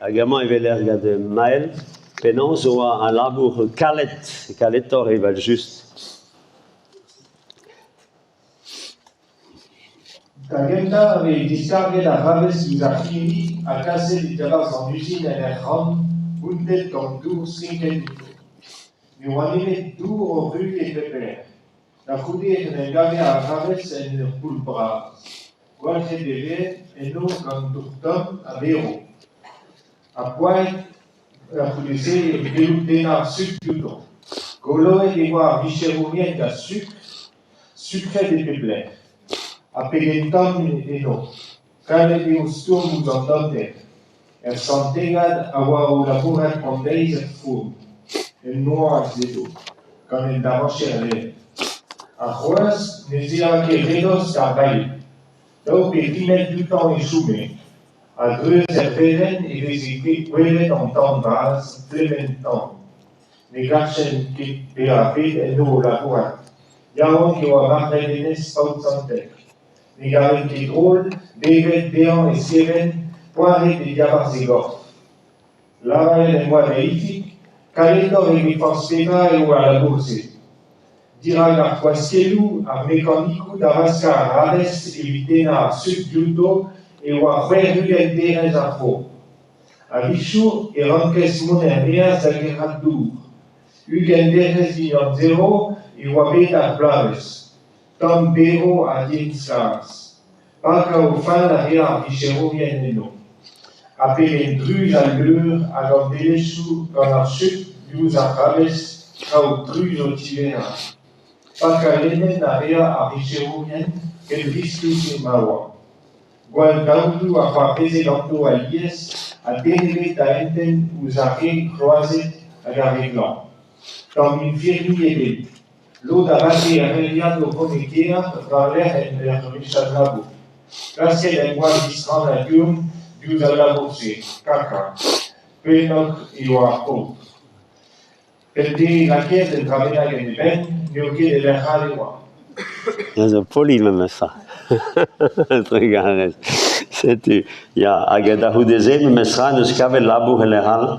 également, il va l'air de Maël, Pénance, ou un labour Calettor, il va juste. Kagenda avait discardé la rabbesse du Zachiri, a cassé les tabaks en usine à l'Erran, bundet comme doux sinken. Mais on est doux au rue et pépère. La foudée est une gamme à rabbesse et une poule brave. Guarche de verre et nous comme tourtom à Béro. À poil, la foudée est déloutée dans le sucre du temps. Golo et des voix vichéroumien de sucré des pépères. A pegentam et non. Kale de ustum nous entendez. Santegad avoir ou la pourra condeiz fou. Et noir de tout. Quand elle d'avancée à l'air. A Roas, nous y a que redos travail. Donc, les finets du temps est soumé. A deux erveren et les écrits wellen en temps base, clémentant. Les garchen qui PAP et nous la pourra. Yaron qui va marrer les nes pas santé. Les gars qui drôles, David, Béan et Sirène, poirés des diabars et gorges. L'avael et moi véifique, Calendor et les forces et ou à la bourse. Dira la poisquelou, à mécanico d'Avasca à Rades, éviter à Sud-Judo et ou à Ruel des Afro. À Bichou et Ranques Monéria, Zageradour. Hugen Deres Vignon Zéro et ou à Beta Blaves. Tom Béro à Dinsars. Paca au fin l'arrière à Vichero Vienno. Appelé Druge à l'heure, à Gandélechou, dans la chute, Yous à Traves, Kao Druge au Tivera. Paca l'ennemi l'arrière à Vichero Vien, qu'elle vistus et Mawa. Guan Gaudou à faire présidento à l'IS, à dériver à Enten, où Zahé croisé à Garéglan. Dans une firme et l'eau d'Abati à Reliado Comiquea, par l'air et vers Richard Labo. Grazie del quale distra la giun, giusa la voce, caca, penok e oaho. Per dire la chiesa del travena che ne ben, ne chiede le hale wa. זה פולי ממסע. C'était, il y a Agadahu Dezé, Memesra, Nuskave, Labu, Helehal.